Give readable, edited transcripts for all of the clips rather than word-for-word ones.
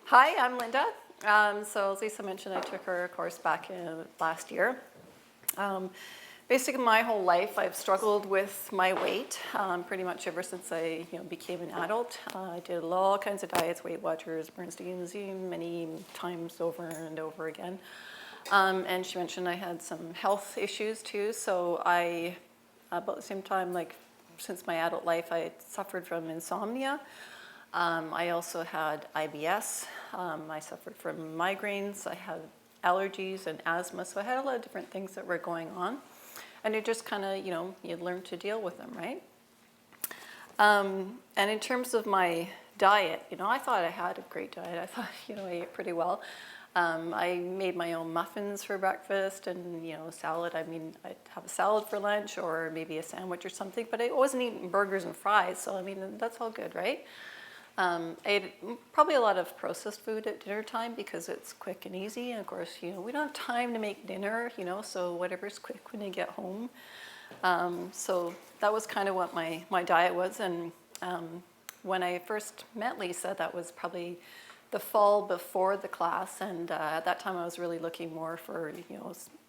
Hi, I'm Linda. So as Lisa mentioned, I took her course back in last year. Basically, my whole life, I've struggled with my weight pretty much ever since I became an adult. I did all kinds of diets, Weight Watchers, Bernstein's, many times over and over again. And she mentioned I had some health issues too. So about the same time, like since my adult life, I suffered from insomnia. I also had IBS. I suffered from migraines. I had allergies and asthma. So I had a lot of different things that were going on. And you just kind of, you learn to deal with them, right? And in terms of my diet, I thought I had a great diet. I thought, I ate pretty well. I made my own muffins for breakfast and, salad. I mean, I'd have a salad for lunch or maybe a sandwich or something, but I wasn't eating burgers and fries. So, I mean, that's all good, right? I ate probably a lot of processed food at dinner time because it's quick and easy. And of course, we don't have time to make dinner, so whatever's quick when you get home. So that was kind of what my diet was. And when I first met Lisa, that was probably the fall before the class. And at that time, I was really looking more for,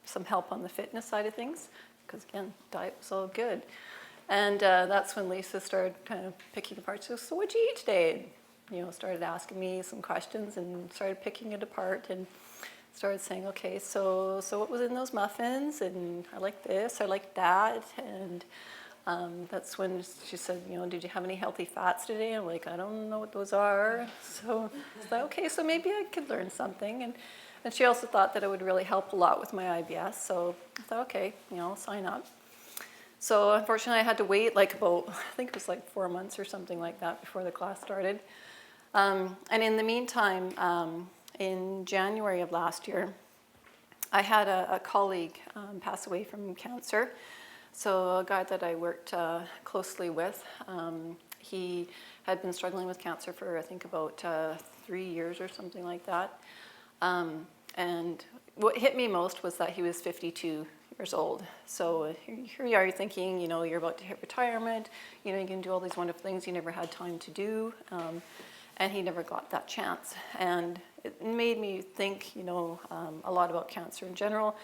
some help on the fitness side of things. Because again, diet was all good. And that's when Lisa started kind of picking apart. So what'd you eat today? And, started asking me some questions and started picking it apart and started saying, okay, so what was in those muffins? And I like this, I like that. And that's when she said, did you have any healthy fats today? I'm like, I don't know what those are. So I was like, okay, so maybe I could learn something. And she also thought that it would really help a lot with my IBS. So I thought, okay, I'll sign up. So unfortunately, I had to wait I think it was 4 months or something like that before the class started. And in the meantime, in January of last year, I had a colleague pass away from cancer. So a guy that I worked closely with, he had been struggling with cancer for I think about 3 years or something like that. And what hit me most was that he was 52 years old. So here you are thinking, you're about to hit retirement, you can do all these wonderful things you never had time to do, and he never got that chance. And it made me think, a lot about cancer in general.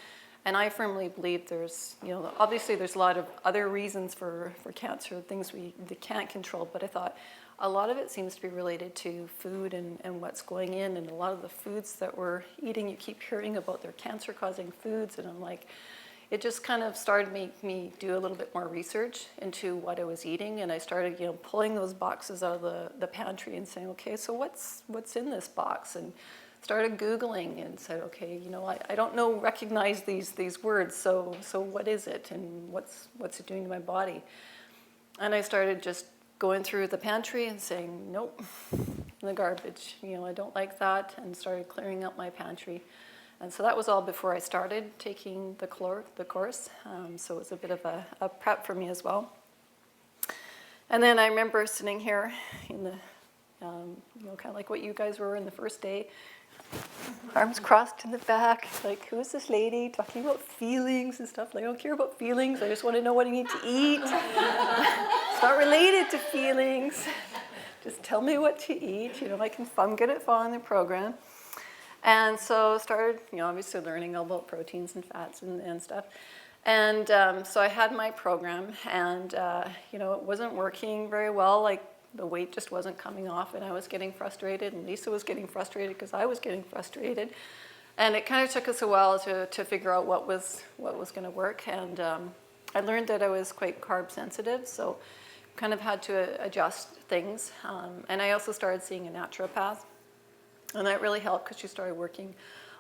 And I firmly believe there's, obviously there's a lot of other reasons for cancer, things we can't control, but I thought a lot of it seems to be related to food and what's going in, and a lot of the foods that we're eating, you keep hearing about their cancer-causing foods, and I'm like, it just kind of started making me do a little bit more research into what I was eating, and I started, pulling those boxes out of the pantry and saying, okay, so what's in this box? And started Googling and said, okay, I don't recognize these words, so what is it, and what's it doing to my body? And I started just going through the pantry and saying, nope, in the garbage, I don't like that, and started clearing up my pantry. And so that was all before I started taking the course. So it was a bit of a prep for me as well. And then I remember sitting here in the, kind of like what you guys were in the first day, arms crossed in the back, like, who is this lady talking about feelings and stuff? Like, I don't care about feelings. I just want to know what I need to eat. It's not related to feelings. Just tell me what to eat. I'm good at following the program. And so started, obviously learning all about proteins and fats and stuff. And so I had my program, and, it wasn't working very well. Like, the weight just wasn't coming off, and I was getting frustrated, and Lisa was getting frustrated because I was getting frustrated. And it kind of took us a while to figure out what was going to work. And I learned that I was quite carb sensitive, so kind of had to adjust things. And I also started seeing a naturopath. And that really helped because she started working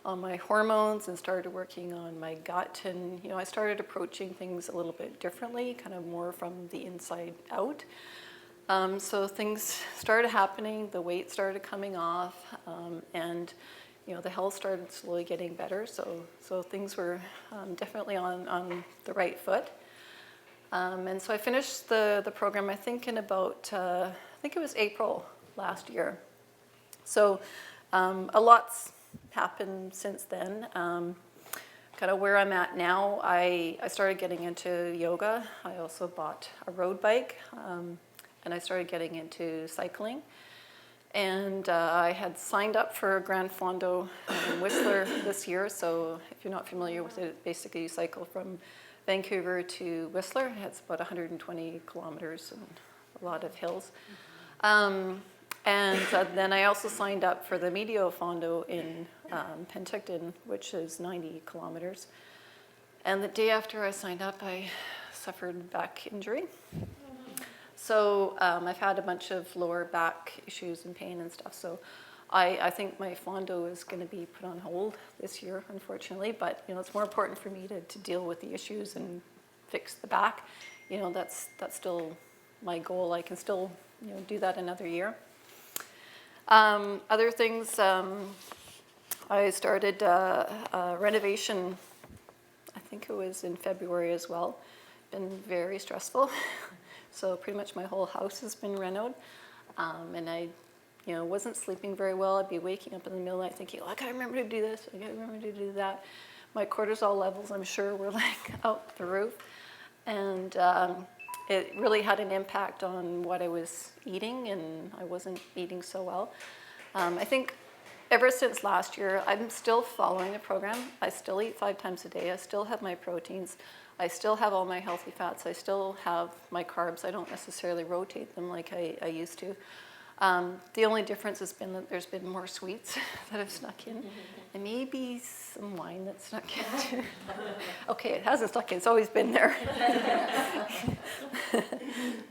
on my hormones and started working on my gut. And, I started approaching things a little bit differently, kind of more from the inside out. So things started happening, the weight started coming off, and, the health started slowly getting better. So things were definitely on the right foot. And so I finished the program, I think, in about, I think it was April last year. So a lot's happened since then. Kind of where I'm at now, I started getting into yoga. I also bought a road bike, and I started getting into cycling. And I had signed up for a Grand Fondo in Whistler this year. So if you're not familiar with it, basically you cycle from Vancouver to Whistler. It's about 120 kilometers and a lot of hills. And then I also signed up for the Medio Fondo in Penticton, which is 90 kilometers. And the day after I signed up, I suffered back injury. So I've had a bunch of lower back issues and pain and stuff. So I think my Fondo is going to be put on hold this year, unfortunately. But it's more important for me to deal with the issues and fix the back. That's still my goal. I can still do that another year. Other things, I started a renovation. I think it was in February as well. Been very stressful. So pretty much my whole house has been renoed. And I wasn't sleeping very well. I'd be waking up in the middle of the night thinking, I gotta remember to do this, I gotta remember to do that. My cortisol levels, I'm sure, were like out the roof. And it really had an impact on what I was eating, and I wasn't eating so well. I think ever since last year, I'm still following the program. I still eat 5 times a day. I still have my proteins. I still have all my healthy fats. I still have my carbs. I don't necessarily rotate them like I used to. The only difference has been that there's been more sweets that have snuck in, and maybe some wine that snuck in too. Okay, it hasn't snuck in, it's always been there.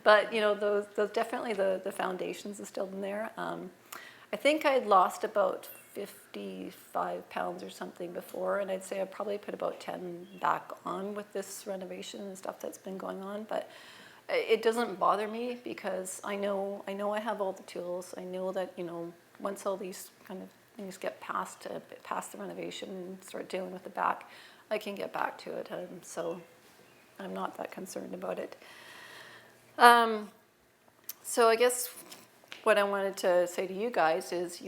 But those definitely the foundations are still in there. I think I'd lost about 55 pounds or something before, and I'd say I probably put about 10 back on with this renovation and stuff that's been going on. But it doesn't bother me because I know I have all the tools. I know that once all these kind of things get past the renovation and start dealing with the back, I can get back to it. So I'm not that concerned about it. So I guess what I wanted to say to you guys is,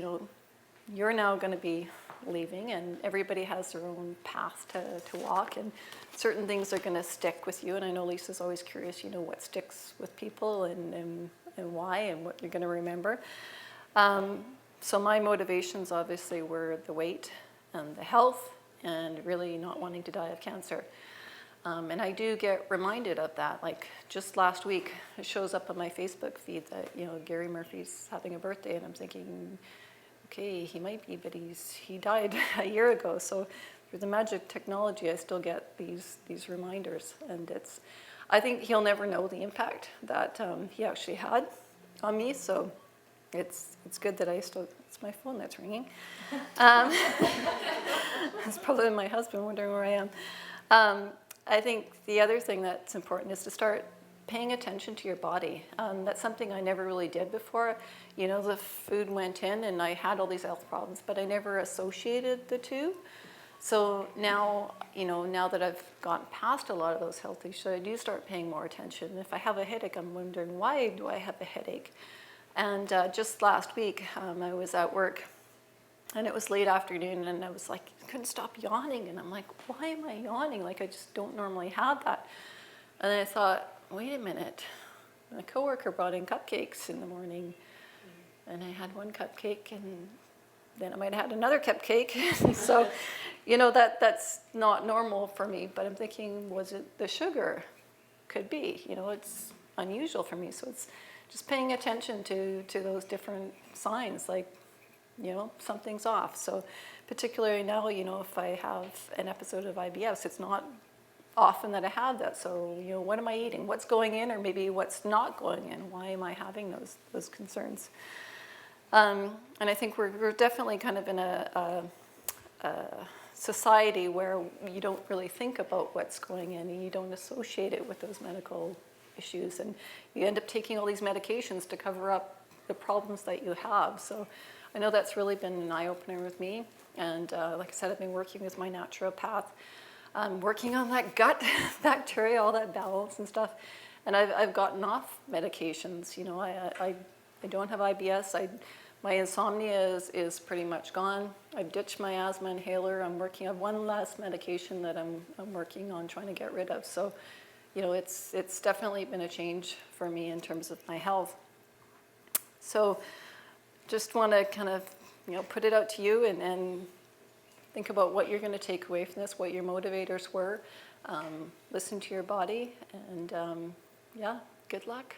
you're now going to be leaving, and everybody has their own path to walk, and certain things are going to stick with you. And I know Lisa's always curious, what sticks with people and why and what you're going to remember. So my motivations obviously were the weight and the health and really not wanting to die of cancer. And I do get reminded of that. Like just last week, it shows up on my Facebook feed that, Gary Murphy's having a birthday, and I'm thinking, okay, he might be, but he died a year ago. So through the magic of technology, I still get these reminders. And I think he'll never know the impact that he actually had on me. So it's good that it's my phone that's ringing. It's probably my husband wondering where I am. I think the other thing that's important is to start paying attention to your body. That's something I never really did before. The food went in and I had all these health problems, but I never associated the two. So now, now that I've gotten past a lot of those health issues, I do start paying more attention. If I have a headache, I'm wondering, why do I have a headache? And just last week, I was at work, and it was late afternoon, and I was like, couldn't stop yawning. And I'm like, why am I yawning? Like, I just don't normally have that. And then I thought, wait a minute. My coworker brought in cupcakes in the morning, and I had one cupcake, and then I might have had another cupcake. So, that's not normal for me. But I'm thinking, was it the sugar? Could be. It's unusual for me. So it's just paying attention to those different signs, like, something's off. So particularly now, if I have an episode of IBS, it's not often that I have that. So, what am I eating? What's going in, or maybe what's not going in? Why am I having those concerns? And I think we're definitely kind of in a society where you don't really think about what's going in, and you don't associate it with those medical issues, and you end up taking all these medications to cover up the problems that you have. So I know that's really been an eye-opener with me. And like I said, I've been working with my naturopath, working on that gut bacteria, all that balance and stuff. And I've gotten off medications. I don't have IBS. My insomnia is pretty much gone. I've ditched my asthma inhaler. I'm working on one last medication that I'm working on trying to get rid of. So, it's definitely been a change for me in terms of my health. So just want to kind of, put it out to you and think about what you're going to take away from this, what your motivators were. Listen to your body, and yeah, good luck.